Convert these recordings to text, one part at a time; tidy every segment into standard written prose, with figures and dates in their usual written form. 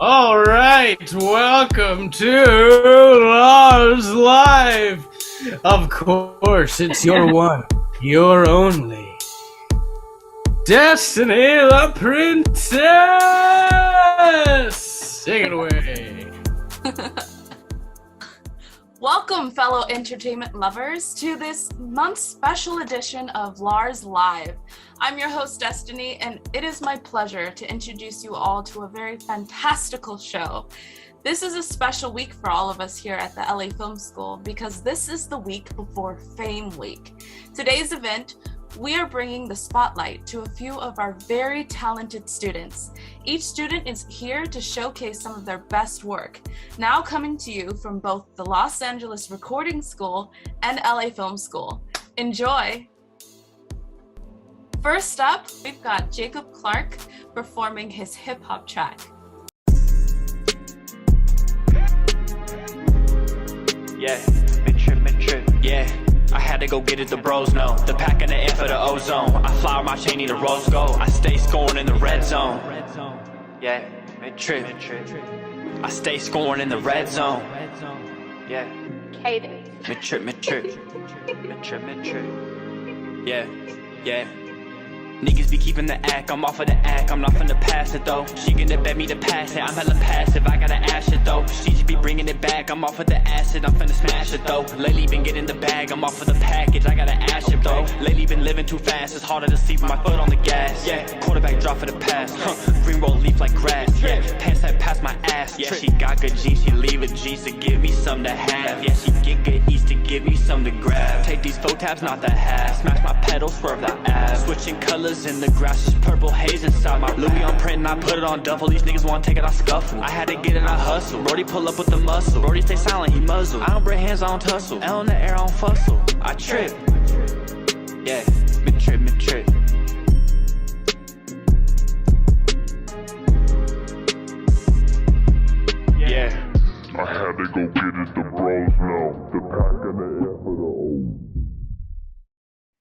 All right, welcome to LARS Live. Of course, it's your one, your only, Destiny the Princess. Take it away. Welcome, fellow entertainment lovers, to this month's special edition of LARS Live. I'm your host, Destiny, and it is my pleasure to introduce you all to a very fantastical show. This is a special week for all of us here at the LA Film School because this is the week before Fame Week. Today's event, we are bringing the spotlight to a few of our very talented students. Each student is here to showcase some of their best work, now coming to you from both the Los Angeles Recording School and LA Film School. Enjoy! First up, we've got Jacob Clark performing his hip-hop track. Yeah, mid-trip, yeah. I had to go get it, the bros know. The pack in the air for the ozone. I fly my chain, need a rose gold. I stay scoring in the red zone. Yeah, mid-trip. I stay scoring in the red zone. Yeah. Cadence. Mid-trip. Yeah. Niggas be keeping the act, I'm off of the act, I'm not finna pass it though. She gonna bet me to pass it, I'm hella passive, I gotta ash it though. She just be bringing it back, I'm off of the acid, I'm finna smash it though. Lately been getting the bag, I'm off of the package, I gotta ash it though. Lately been living too fast, it's harder to see with my foot on the gas. Yeah, quarterback drop for the pass, green roll leaf like grass. Yeah, pants that pass my ass. Yeah, she got good jeans, she leave a jeans to give me some to have. Yeah, she get good eats to give me some to grab. Take these faux tabs, not the half. Smash my pedal, swerve the ass. Switching colors in the grass, is purple haze inside my Louis on print and I put it on duffel. These niggas wanna take it, I scuffle. I had to get it, I hustle. Brody pull up with the muscle. Brody stay silent, he muzzle. I don't break hands, I don't tussle. L in the air, I don't fussle. I trip. Yeah, mid-trip. Yeah. I had to go get it, the bros know. The pack in the air for the old.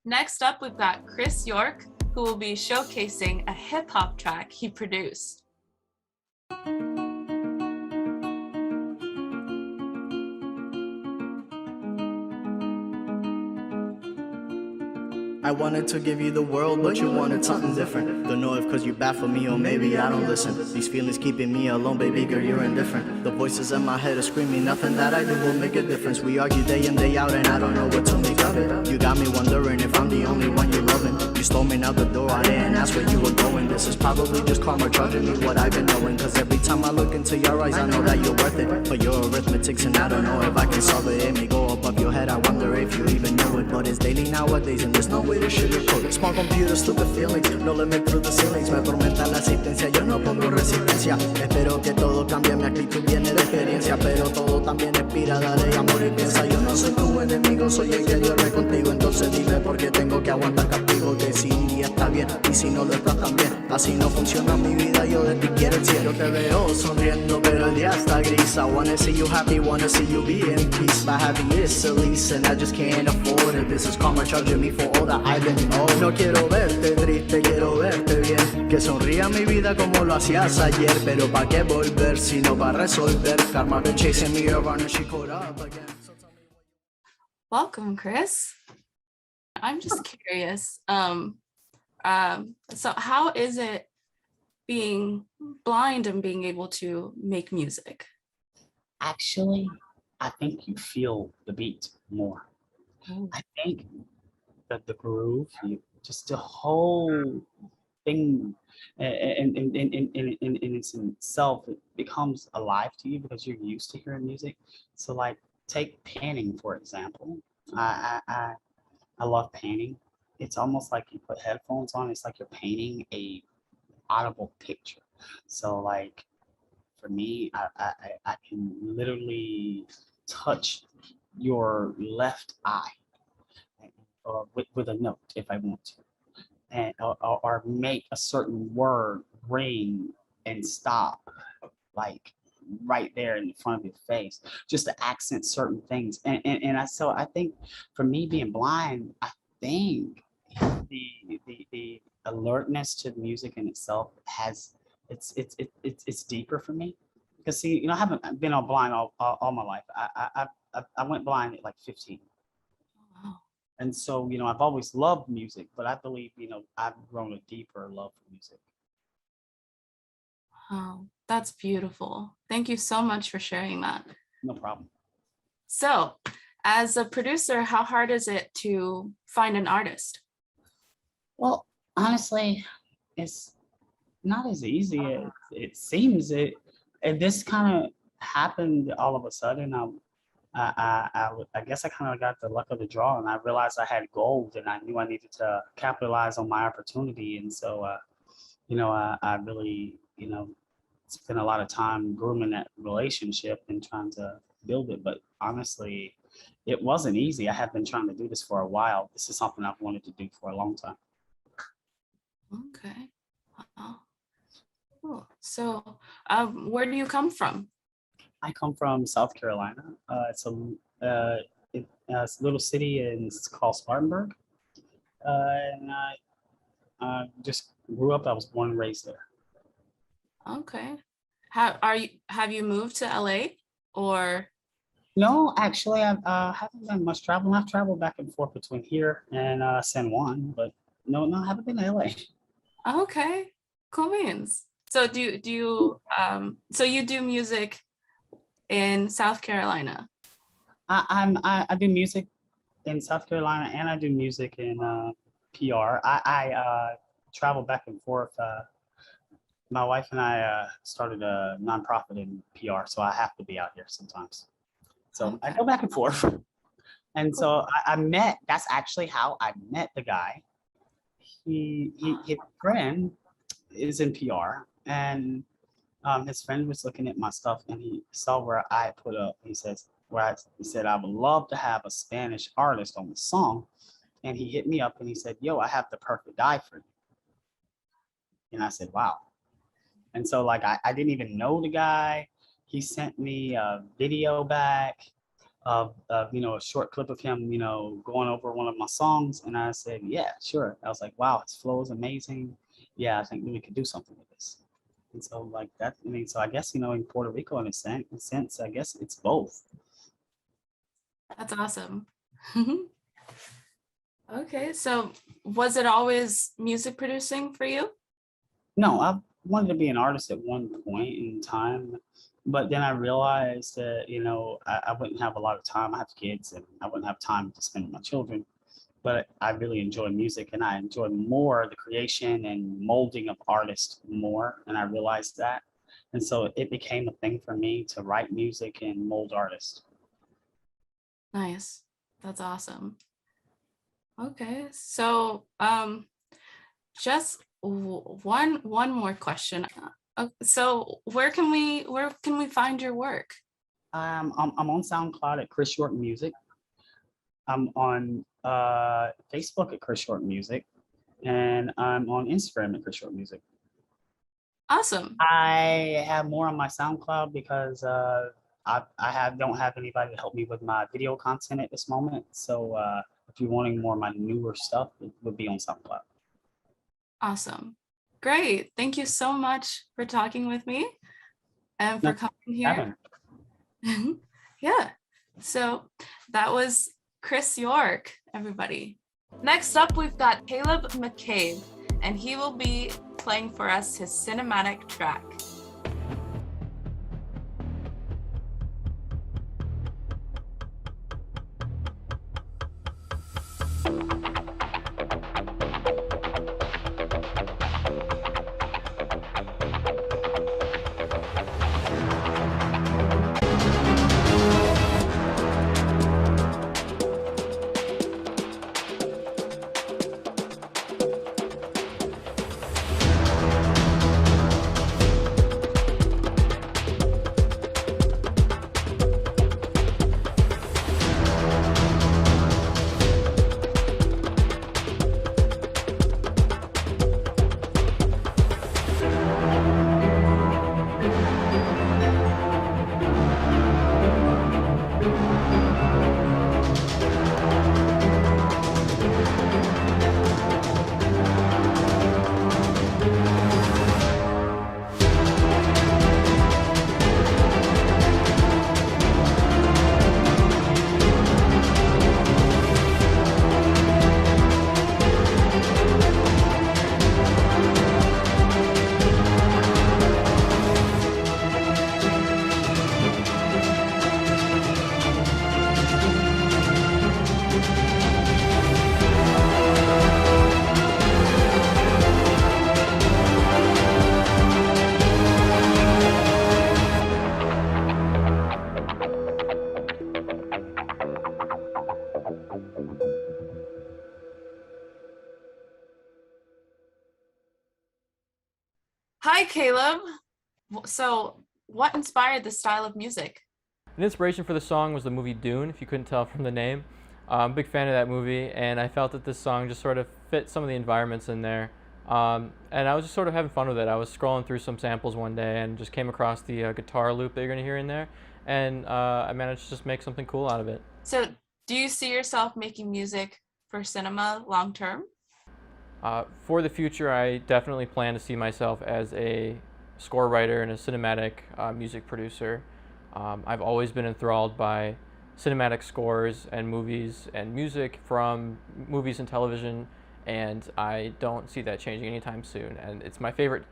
Next up, we've got Chris York, who will be showcasing a hip-hop track he produced. I wanted to give you the world, but you wanted something different. Don't know if cause you bad for me or maybe I don't listen. These feelings keeping me alone, baby girl, you're indifferent. The voices in my head are screaming, nothing that I do will make a difference. We argue day in, day out, and I don't know what to make of it. You got me wondering if I'm the only one you're loving. You stole me out the door, I didn't ask where you were going. This is probably just karma charging me what I've been knowing. Cause every time I look into your eyes, I know that you're worth it. But your arithmetic's and I don't know if I can solve it. It may go above your head, I wonder if you even know it. But it's daily nowadays and there's no way to sugarcoat it. Small computer, stupid feelings, no limit through the ceilings. Me atormenta la asistencia, yo no pongo resistencia. Espero que todo cambie, mi actitud viene de experiencia. Pero todo también expira, dale amor y piensa. Yo no soy tu enemigo, soy el que duerme contigo. Entonces dime por qué tengo que aguantar castigo. Que si un día está bien y si no lo estás también. Así no funciona mi vida, yo de ti quiero el cielo. Te veo sonriendo, pero el día está gris. I wanna see you happy, wanna see you be in peace. But having this a lease and I just can't afford it. This is karma charging me for all that I've been owed. No quiero verte triste, quiero verte bien. Que sonría mi vida como lo hacías ayer. Pero pa' qué volver si no va a resolver. Karma been chasing me around and she caught up again. Welcome, Chris. I'm just curious. So how is it being blind and being able to make music? Actually, I think you feel the beat more. Oh. I think that the groove, just the whole thing, in its itself, it becomes alive to you because you're used to hearing music. So like take painting for example. I love painting. It's almost like you put headphones on. It's like you're painting a audible picture. So like for me, I can literally touch your left eye with a note if I want to, and or make a certain word ring and stop, like right there in front of your face, just to accent certain things. So I think for me being blind, I think the alertness to music in itself has it's deeper for me because see, I haven't been on blind all my life. I went blind at like 15. Wow. And so, I've always loved music, but I believe, I've grown a deeper love for music. Wow, that's beautiful. Thank you so much for sharing that. No problem. So, as a producer, how hard is it to find an artist? Well, honestly, it's not as easy as it seems. And this kind of happened all of a sudden. I guess I kind of got the luck of the draw, and I realized I had gold, and I knew I needed to capitalize on my opportunity. And so, I really, spent a lot of time grooming that relationship and trying to build it. But honestly, it wasn't easy. I have been trying to do this for a while. This is something I've wanted to do for a long time. Okay. Wow. Cool. So, where do you come from? I come from South Carolina. It's a little city, and it's called Spartanburg. And I just grew up. I was born and raised there. Okay. Have you moved to LA or? No, actually, I haven't done much traveling. I've traveled back and forth between here and San Juan, but no, I haven't been to LA. Okay, cool beans. So so you do music in South Carolina? I do music in South Carolina, and I do music in PR. I travel back and forth. My wife and I started a nonprofit in PR, so I have to be out here sometimes. So I Okay. go back and forth. And so that's actually how I met the guy. His friend is in PR, and his friend was looking at my stuff, and he saw where I put up. He said, I would love to have a Spanish artist on the song. And he hit me up and he said, yo, I have the perfect guy for you. And I said, wow. And so like, I didn't even know the guy. He sent me a video back of a short clip of him, going over one of my songs. And I said, yeah, sure. I was like, wow, his flow is amazing. Yeah, I think we could do something with this. And so like that, so I guess, in Puerto Rico, in a sense, I guess it's both. That's awesome. Okay, so was it always music producing for you? No, I wanted to be an artist at one point in time, but then I realized that, I wouldn't have a lot of time. I have kids and I wouldn't have time to spend with my children, but I really enjoy music, and I enjoy more the creation and molding of artists more. And I realized that. And so it became a thing for me to write music and mold artists. Nice. That's awesome. Okay, so just one more question. So where can we find your work? I'm on SoundCloud at Chris York Music. I'm on Facebook at Chris York Music, and I'm on Instagram at Chris York Music. Awesome. I have more on my SoundCloud because don't have anybody to help me with my video content at this moment. So if you're wanting more of my newer stuff, it would be on SoundCloud. Awesome. Great. Thank you so much for talking with me and for coming here. Yeah. So that was Chris York, everybody. Next up, we've got Caleb McCabe, and he will be playing for us his cinematic track. Hi, Caleb. So, what inspired this style of music? An inspiration for the song was the movie Dune, if you couldn't tell from the name. I'm a big fan of that movie, and I felt that this song just sort of fit some of the environments in there. And I was just sort of having fun with it. I was scrolling through some samples one day and just came across the guitar loop that you're going to hear in there, and I managed to just make something cool out of it. So, do you see yourself making music for cinema long term? For the future, I definitely plan to see myself as a score writer and a cinematic music producer. I've always been enthralled by cinematic scores and movies and music from movies and television, and I don't see that changing anytime soon. And it's my favorite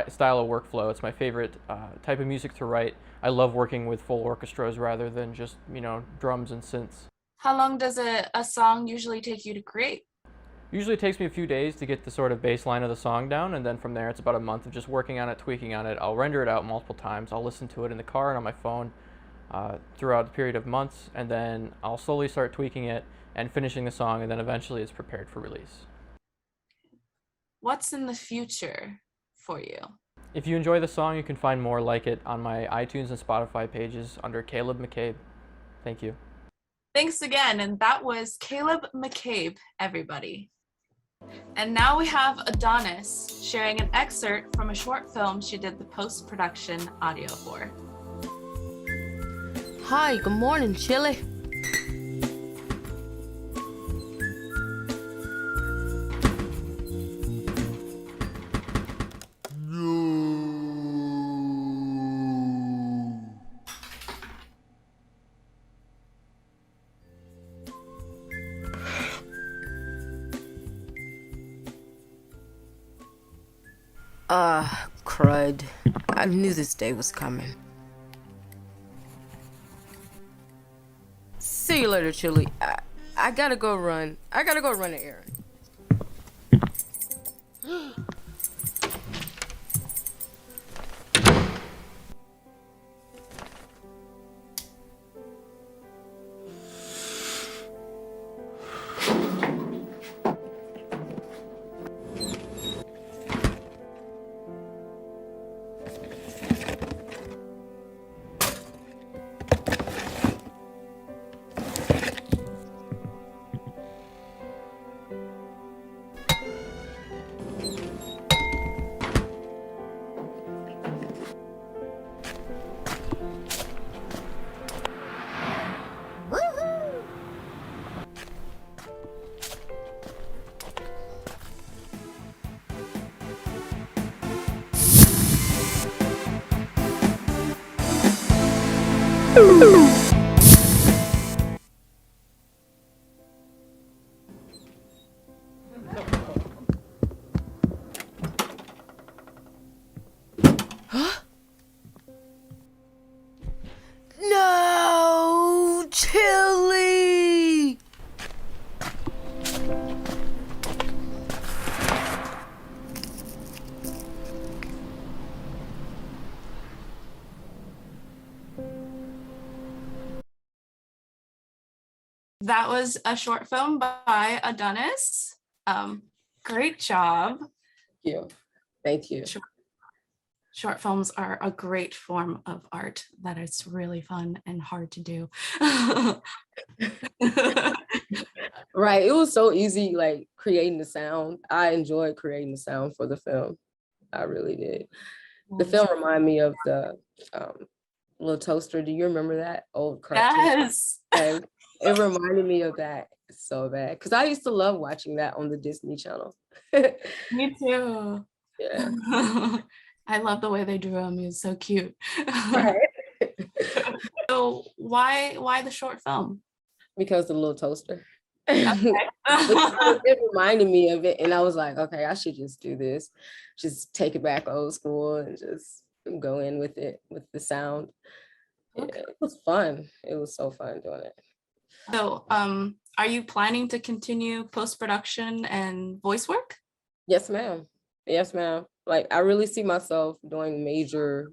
style of workflow. It's my favorite type of music to write. I love working with full orchestras rather than just drums and synths. How long does a song usually take you to create? Usually it takes me a few days to get the sort of bass line of the song down, and then from there it's about a month of just working on it, tweaking on it. I'll render it out multiple times. I'll listen to it in the car and on my phone throughout a period of months, and then I'll slowly start tweaking it and finishing the song, and then eventually it's prepared for release. What's in the future for you? If you enjoy the song, you can find more like it on my iTunes and Spotify pages under Caleb McCabe. Thank you. Thanks again, and that was Caleb McCabe, everybody. And now we have Adonis sharing an excerpt from a short film she did the post-production audio for. Hi, good morning, Chili. Crud. I knew this day was coming. See you later, Chili. I gotta go run. I gotta go run an errand. No, Chili! That was a short film by Adonis. Great job. Thank you. Short films are a great form of art that is really fun and hard to do. Right, it was so easy, like creating the sound. I enjoyed creating the sound for the film. I really did. The film reminded me of the little toaster. Do you remember that old cartoon? Yes. And it reminded me of that so bad because I used to love watching that on the Disney Channel. Me too. Yeah. I love the way they drew him. He was so cute. Right. So why the short film? Because the little toaster. Okay. It reminded me of it, and I was like, okay, I should just do this, just take it back old school and just go in with it with the sound. Okay. Yeah, it was fun. It was so fun doing it. So are you planning to continue post-production and voice work? Yes, ma'am. Yes, ma'am. Like I really see myself doing major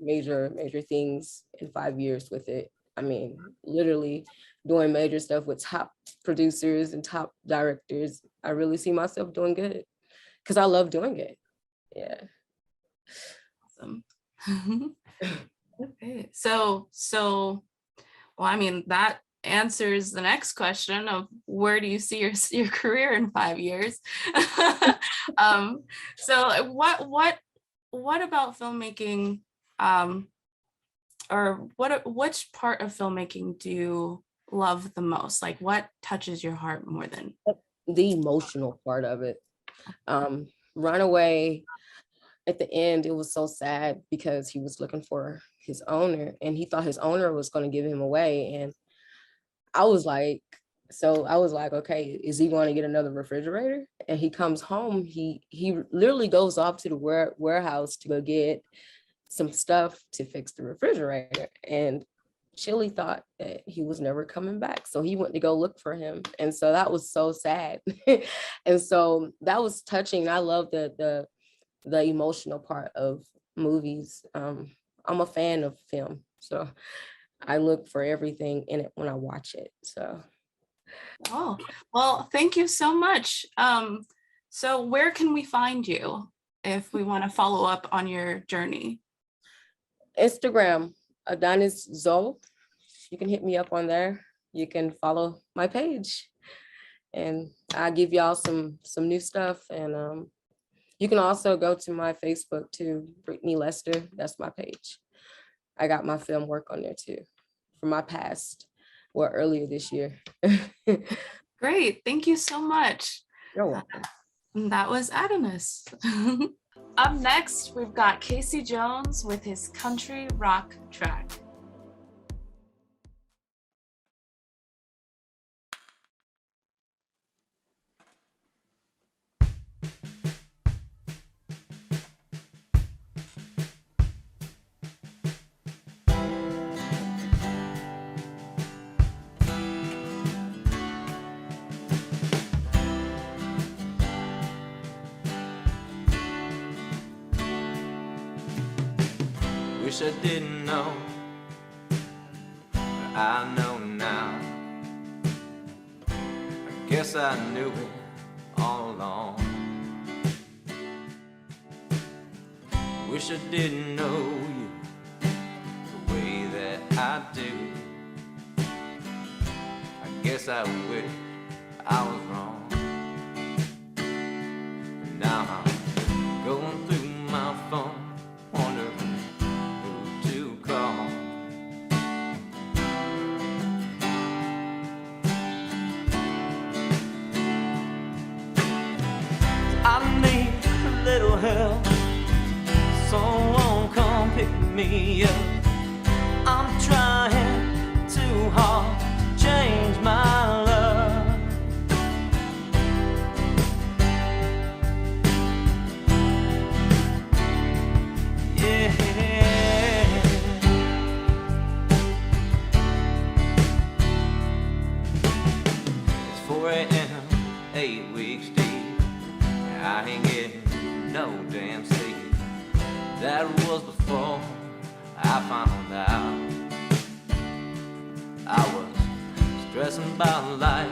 things in 5 years with it. I mean, literally doing major stuff with top producers and top directors. I really see myself doing good because I love doing it. Yeah. Awesome. Okay, so well, I mean, that answers the next question of where do you see your career in 5 years? So what about filmmaking, or which part of filmmaking do you love the most? Like, what touches your heart more than? The emotional part of it. Runaway, at the end, it was so sad because he was looking for his owner and he thought his owner was going to give him away. And I was like, okay, is he going to get another refrigerator? And he comes home, he literally goes off to the warehouse to go get some stuff to fix the refrigerator. And Chili thought that he was never coming back. So he went to go look for him. And so that was so sad. And so that was touching. I love the emotional part of movies. I'm a fan of film. So I look for everything in it when I watch it. So. Oh, well, thank you so much. So where can we find you if we want to follow up on your journey? Instagram, Adonis Zoe. You can hit me up on there. You can follow my page and I'll give y'all some new stuff. And you can also go to my Facebook too, Brittany Lester. That's my page. I got my film work on there too from my past, earlier this year. Great, thank you so much. You're welcome. That was Adonis. Up next, we've got Casey Jones with his country rock track. Wish I didn't know, but I know now. I guess I knew it all along. Wish I didn't know you the way that I do. I guess I wish I was wrong. But now I'm going through my phone, wondering who to call. I need a little help, someone come pick me up. I'm trying too hard to change my love. Yeah. It's 4 a.m., 8 weeks deep. I ain't getting no damn sleep. That was before I found out. I was stressing about life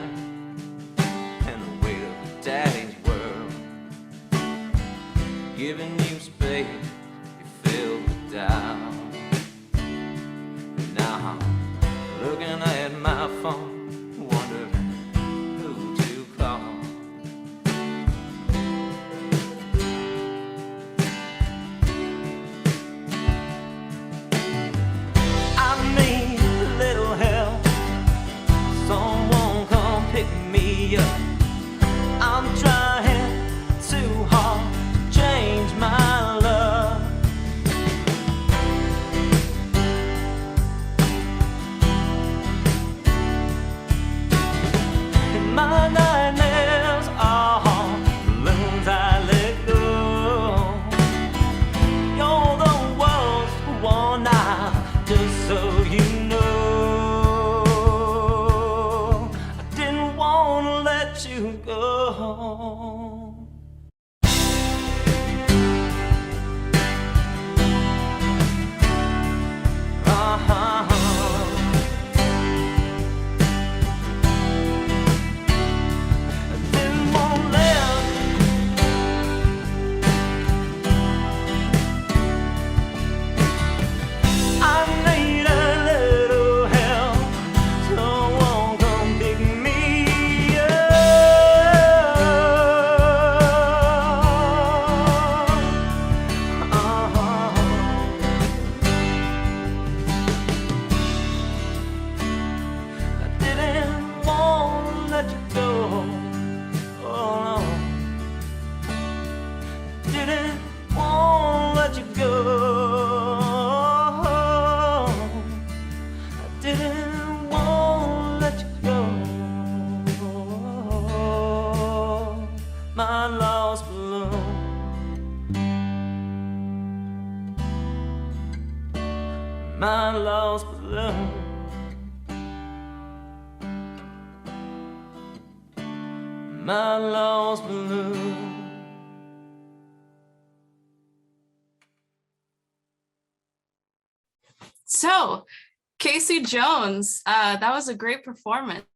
and the weight of a daddy's world. Giving you space, you filled with doubt. And now I'm looking at my phone, wondering who to call. I need a little help, someone come pick me up. I'm trying too hard to change my love. my lost balloon. So, Casey Jones, that was a great performance.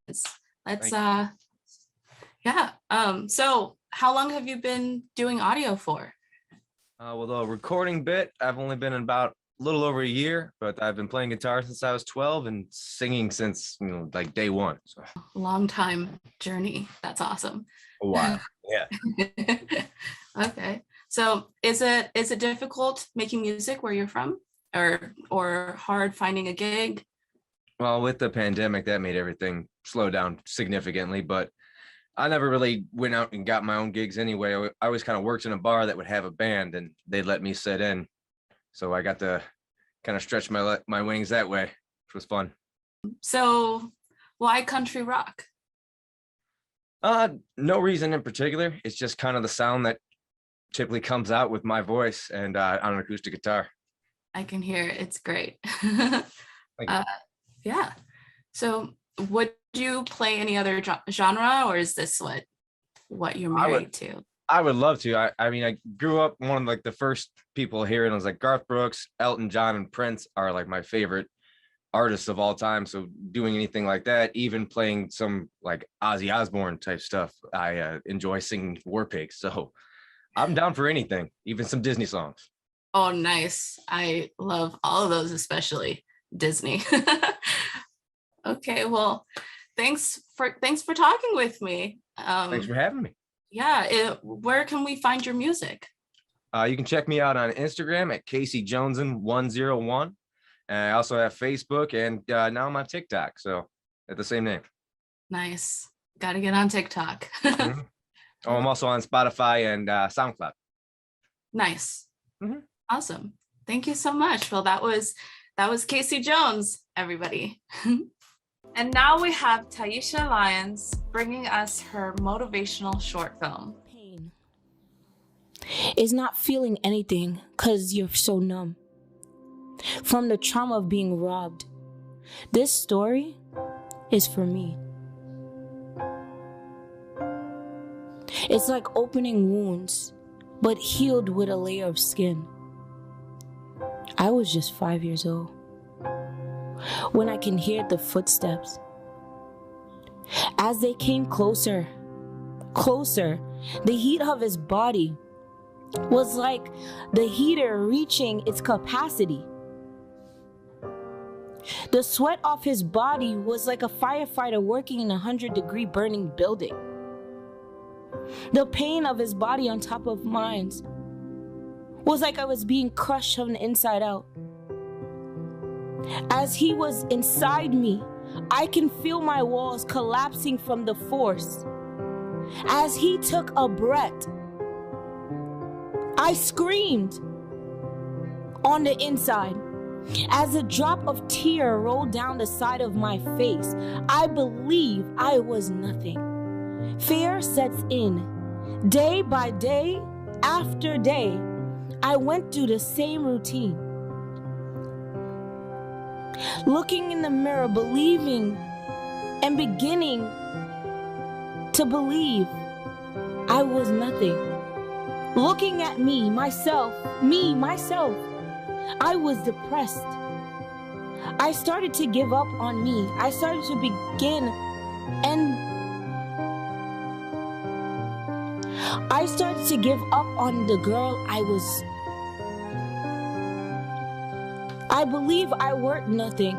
Let's yeah. So how long have you been doing audio for? Well, the recording bit, I've only been in about a little over a year, but I've been playing guitar since I was 12 and singing since, like day one. So Long time journey. That's awesome. a while. Yeah. Okay. So is it difficult making music where you're from, or hard finding a gig? Well, with the pandemic, that made everything slow down significantly, but I never really went out and got my own gigs anyway. I always kind of worked in a bar that would have a band and they'd let me sit in. So I got to kind of stretch my wings that way, which was fun. So why country rock? No reason in particular. It's just kind of the sound that typically comes out with my voice and on an acoustic guitar. I can hear it. It's great. Thank you. Yeah. So would you play any other genre, or is this what you're married to? I would love to. I mean, I grew up, one of like the first people here, and I was like, Garth Brooks, Elton John, and Prince are like my favorite artists of all time. So doing anything like that, even playing some like Ozzy Osbourne type stuff, I enjoy singing War Pigs. So I'm down for anything, even some Disney songs. Oh, nice. I love all of those, especially Disney. Okay, well, thanks for talking with me. Thanks for having me. Yeah, where can we find your music? You can check me out on Instagram at CaseyJoneson101. And I also have Facebook, and now I'm on TikTok, so at the same name. Nice. Got to get on TikTok. Mm-hmm. Oh, I'm also on Spotify and SoundCloud. Nice. Mm-hmm. Awesome. Thank you so much. Well, that was Casey Jones, everybody. And now we have Taisha Lyons bringing us her motivational short film. Pain is not feeling anything because you're so numb from the trauma of being robbed. This story is for me. It's like opening wounds, but healed with a layer of skin. I was just 5 years old when I can hear the footsteps. As they came closer, the heat of his body was like the heater reaching its capacity. The sweat off his body was like a firefighter working in a 100-degree burning building. The pain of his body on top of mine was like I was being crushed from the inside out. As he was inside me, I can feel my walls collapsing from the force. As he took a breath, I screamed on the inside. As a drop of tear rolled down the side of my face, I believe I was nothing. Fear sets in. Day by day, after day, I went through the same routine. Looking in the mirror, believing and beginning to believe I was nothing. Looking at myself, I was depressed. I started to give up on me. I started to begin and I started to give up on the girl I was. I believe I worth nothing.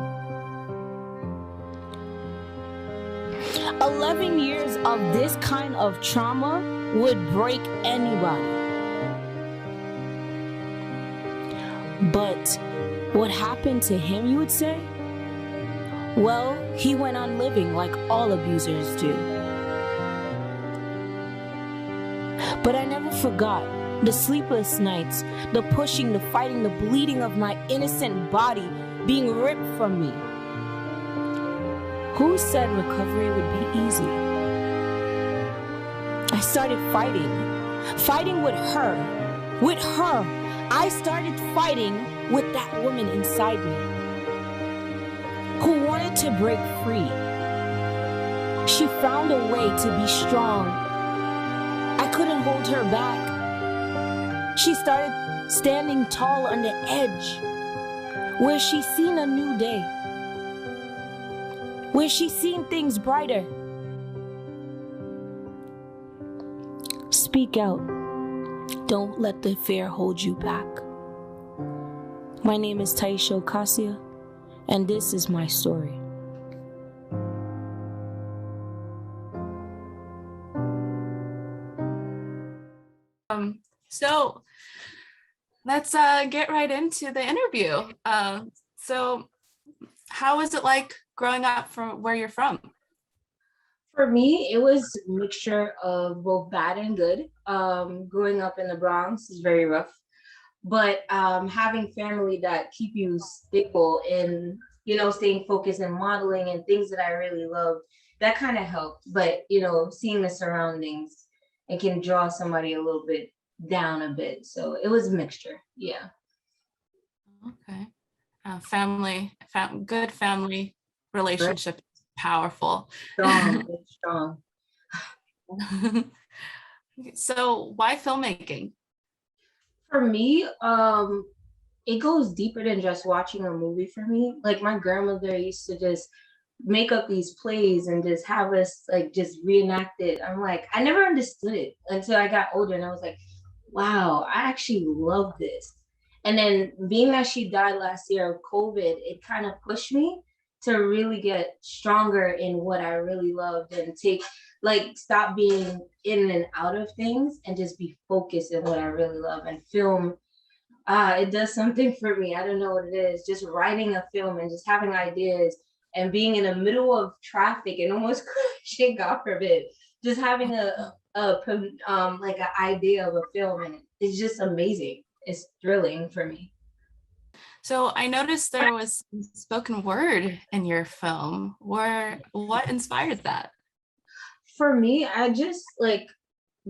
11 years of this kind of trauma would break anybody. But what happened to him, you would say? Well, he went on living like all abusers do. But I never forgot the sleepless nights, the pushing, the fighting, the bleeding of my innocent body being ripped from me. Who said recovery would be easy? I started fighting with her. With her, I started fighting with that woman inside me who wanted to break free. She found a way to be strong couldn't hold her back. She started standing tall on the edge, where she seen a new day, where she seen things brighter. Speak out. Don't let the fear hold you back. My name is Taisha Ocasio, and this is my story. So let's get right into the interview. So how was it like growing up from where you're from? For me, it was a mixture of both bad and good. Growing up in the Bronx is very rough, but having family that keep you stable and, you know, staying focused and modeling and things that I really loved, that kind of helped. But, you know, seeing the surroundings, it can draw somebody a little bit down a bit. So it was a mixture. Yeah. Okay. Good family relationship, powerful. Strong, it's strong. So why filmmaking? For me, it goes deeper than just watching a movie for me. Like my grandmother used to just make up these plays and just have us like just reenact it. I'm like, I never understood it until I got older and I was like, wow, I actually love this. And then being that she died last year of COVID, it kind of pushed me to really get stronger in what I really loved and stop being in and out of things and just be focused in what I really love. And film, it does something for me. I don't know what it is. Just writing a film and just having ideas and being in the middle of traffic and almost crashing, God forbid, just having like an idea of a film, and it's just amazing. It's thrilling for me. So I noticed there was spoken word in your film. What inspired that? For me, I just like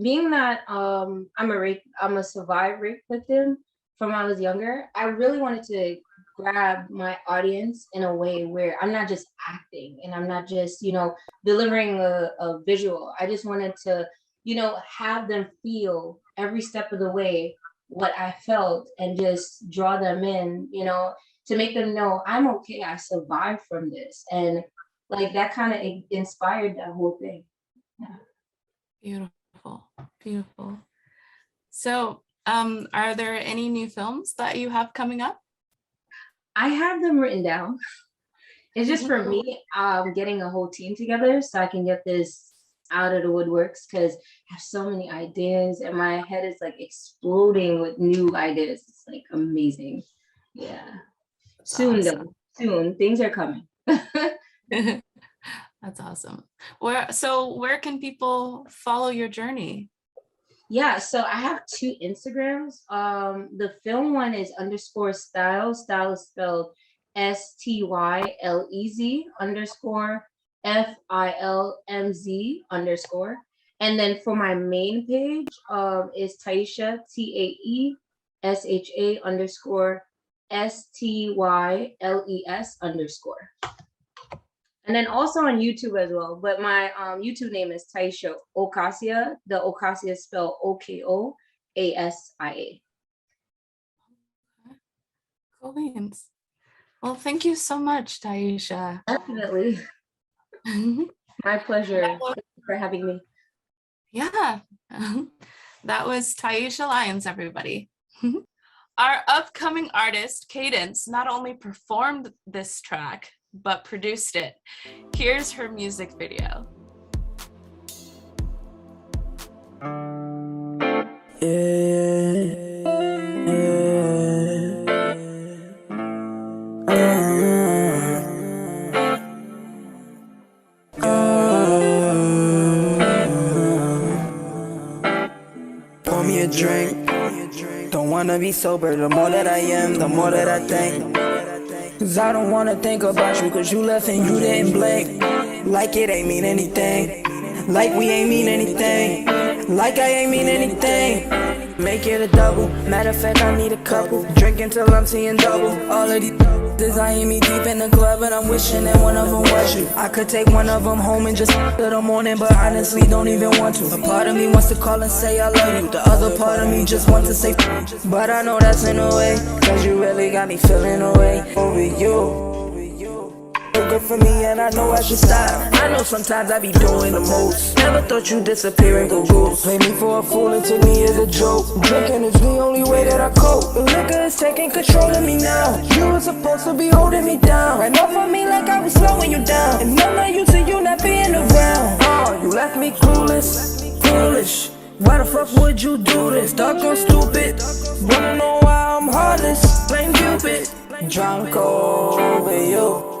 being that I'm a survived rape victim from when I was younger. I really wanted to grab my audience in a way where I'm not just acting and I'm not just, you know, delivering a visual. I just wanted to, you know, have them feel every step of the way what I felt and just draw them in, you know, to make them know I'm okay. I survived from this. And like that kind of inspired that whole thing. Yeah. Beautiful. So are there any new films that you have coming up? I have them written down. It's just for me, getting a whole team together so I can get this out of the woodworks, because I have so many ideas and my head is like exploding with new ideas. It's like amazing. Yeah. That's Soon awesome. though, soon. Things are coming. That's awesome. Where can people follow your journey? Yeah, so I have 2 Instagrams. The film one is _style. Style is spelled STYLEZ_FILMZ_. And then for my main page is Taisha TAESHA_STYLES_. And then also on YouTube as well. But my YouTube name is Taisha Ocasio. The Ocasio is spelled OKOASIA. Cool beans. Well, thank you so much, Taisha. Definitely. My pleasure. Thank you for having me. Yeah. That was Taisha Lyons, everybody. Our upcoming artist, Cadence, not only performed this track, but produced it. Here's her music video. Pour me a drink. Don't wanna be sober. The more that I am, the more that I think. Cause I don't wanna think about you, cause you left and you didn't blink. Like it ain't mean anything. Like we ain't mean anything. Like I ain't mean anything. Make it a double. Matter of fact, I need a couple. Drink until I'm seeing double. All of these this, I hear me deep in the club, and I'm wishing that one of them was you. I could take one of them home and just till the morning, but honestly don't even want to. A part of me wants to call and say I love you. The other part of me just wants to say, but I know that's in the way, cause you really got me feeling away over you. Good for me, and I know I should stop. I know sometimes I be doing the most. Never thought you'd disappear and go ghost. Play me for a fool and took me as a joke. Drinking is the only way that I cope. The liquor is taking control of me now. You were supposed to be holding me down. Ran off on me like I was slowing you down. And I'm not used to you not being around. Oh, you left me clueless, foolish. Why the fuck would you do this? Dark and stupid. Wanna know why I'm heartless? Blame Cupid. Drunk over you.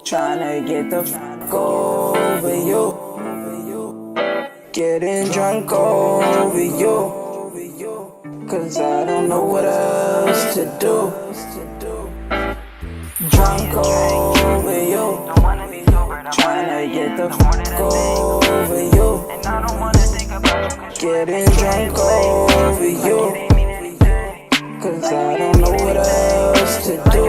Tryna get the fuck over you. Getting drunk over you. Cause I don't know what else to do. Drunk over you. Tryna get the fuck over you. Getting drunk over you. Cause I don't know what else to do.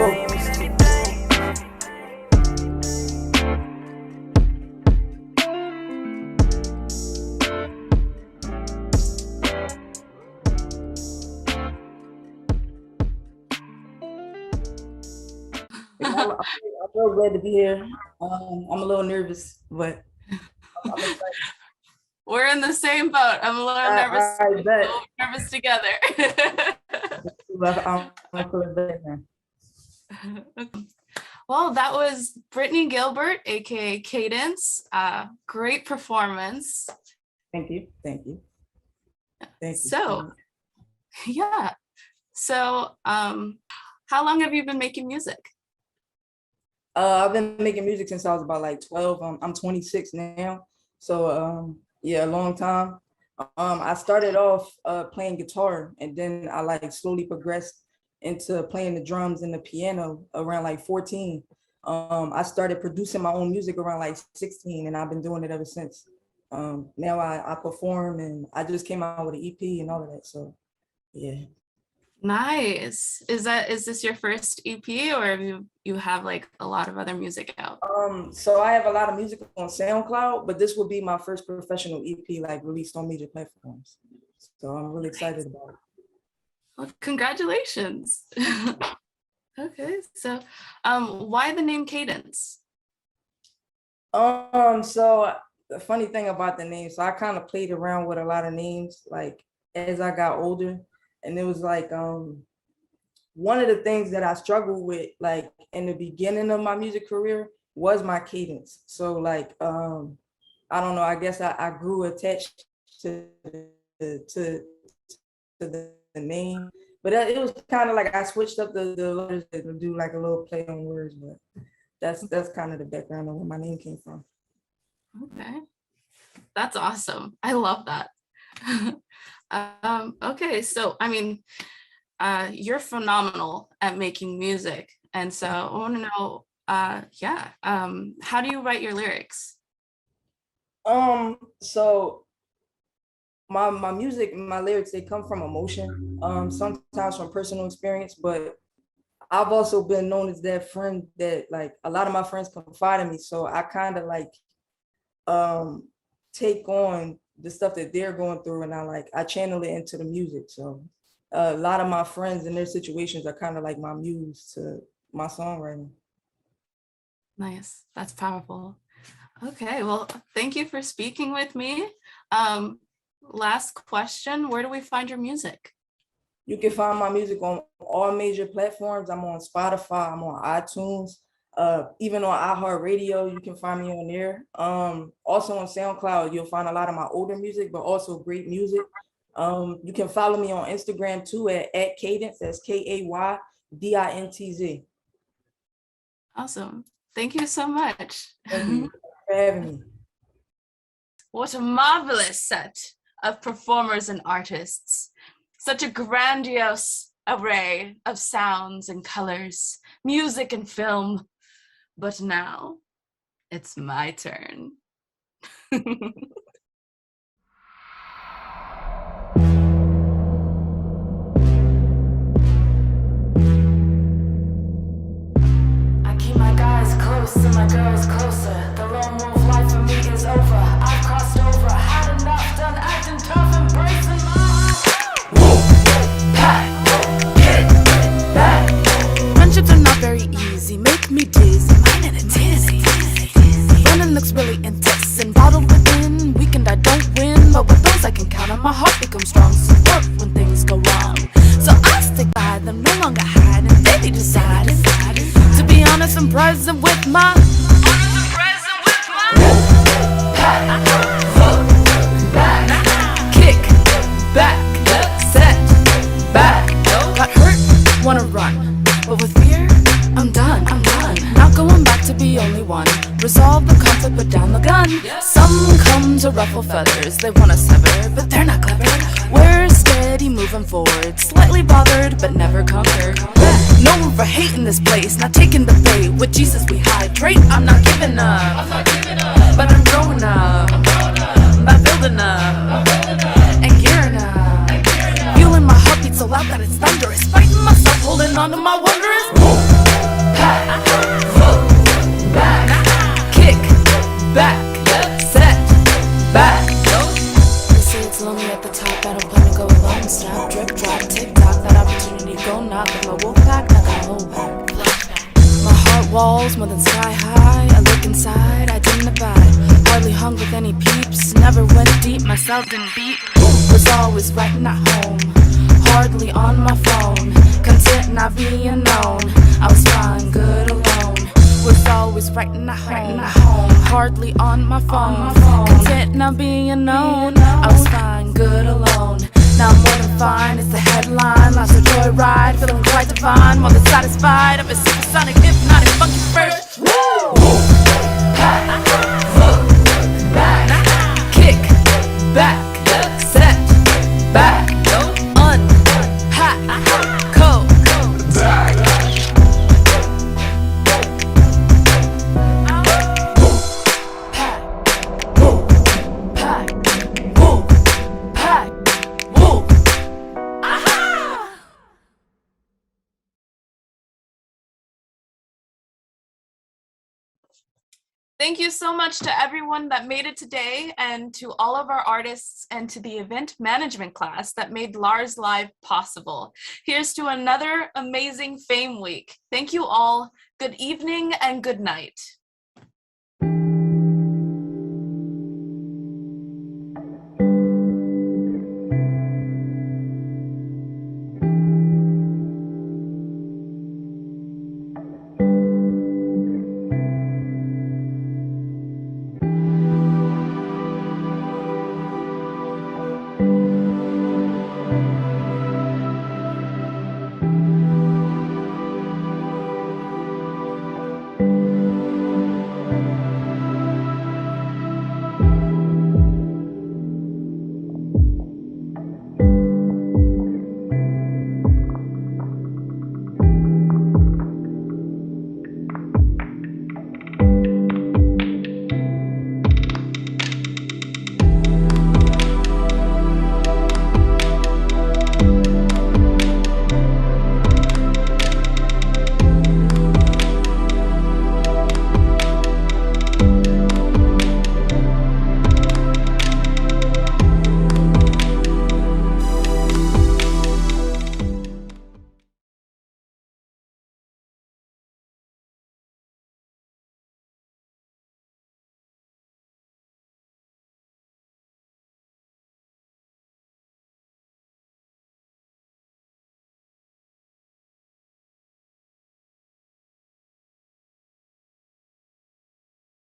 I'm real glad to be here. I'm a little nervous, but I'm excited. We're in the same boat. I'm a little nervous. I bet. Nervous together. I'm feeling better now. Well, that was Brittany Gilbert, aka Cadence. Great performance. Thank you. Thank you. Thank you. So, yeah. So, how long have you been making music? I've been making music since I was about like 12. I'm 26 now. So yeah, a long time. I started off playing guitar, and then I like slowly progressed into playing the drums and the piano around like 14. I started producing my own music around like 16, and I've been doing it ever since. Now I perform, and I just came out with an EP and all of that. So yeah. Nice. Is this your first EP, or have you have like a lot of other music out? So I have a lot of music on SoundCloud, but this will be my first professional EP like released on major platforms. So I'm really excited about it. Well, congratulations. Okay, so why the name Cadence? So the funny thing about the name, so I kind of played around with a lot of names like as I got older. And it was like one of the things that I struggled with like in the beginning of my music career was my cadence. So like I don't know, I guess I grew attached to the name, but it was kind of like I switched up the letters to do like a little play on words, but that's kind of the background of where my name came from. Okay, that's awesome. I love that. Okay, so I mean, you're phenomenal at making music, and so I want to know, how do you write your lyrics? So my music, my lyrics, they come from emotion, sometimes from personal experience, but I've also been known as that friend that like a lot of my friends confide in me, so I kind of like take on the stuff that they're going through, and I channel it into the music. So a lot of my friends and their situations are kind of like my muse to my songwriting. Nice, that's powerful. Okay, well, thank you for speaking with me. Last question, where do we find your music? You can find my music on all major platforms. I'm on Spotify, I'm on iTunes, even on iHeartRadio, you can find me on there. Also on SoundCloud, you'll find a lot of my older music, but also great music. You can follow me on Instagram too at Cadence, that's KAYDINTZ. Awesome. Thank you so much. Thank you for having me. What a marvelous set of performers and artists. Such a grandiose array of sounds and colors, music and film. But now it's my turn. closer, my girl's closer. The lone wolf life for me is over. I've crossed over, had enough, done acting tough, embracing my Friendships are not very easy, make me dizzy, mine and a tizzy. Running looks really intense and bottled within. Weekend I don't win, but with those I can count on, my heart becomes strong. Support when things go wrong, so I stick by them, no longer hide. And they decided to be honest and present with my kick back, set back. Got hurt, wanna run, but with fear, I'm done. Not going back to be only one. Resolve the conflict, put down the gun. Some come to ruffle feathers, they wanna sever, but they're not clever. We're steady moving forward, slightly bothered, but never conquered. No room for hate in this place, not taking the bait. With Jesus we hydrate, I'm not giving up. But I'm growing up, by building up, and gearing up. Feeling my heartbeat so loud that it's thunderous. Fighting myself, holding on to my wondrous. Kick back, set back. They say it's lonely at the top, I don't plan to go alone. Snap, drip, drop, tick tock, that opportunity go knock. With my wolf pack, not gonna hold back. My heart walls more than sky high. I look inside, I didn't abide. Hardly hung with any peeps, never went deep, myself didn't beat. Was always writing at home, hardly on my phone. Content not being known, I was fine, good alone. Was always writing at home, hardly on my phone. Content not being known, I was fine, good alone. Now I'm more than fine, it's the headline. Life's a joyride, feeling quite divine. More than satisfied, I'm a supersonic, hypnotic, funky first. Kick back, set back, unpack, cold. Thank you so much to everyone that made it today, and to all of our artists, and to the event management class that made LARS Live possible. Here's to another amazing Fame Week. Thank you all. Good evening and good night.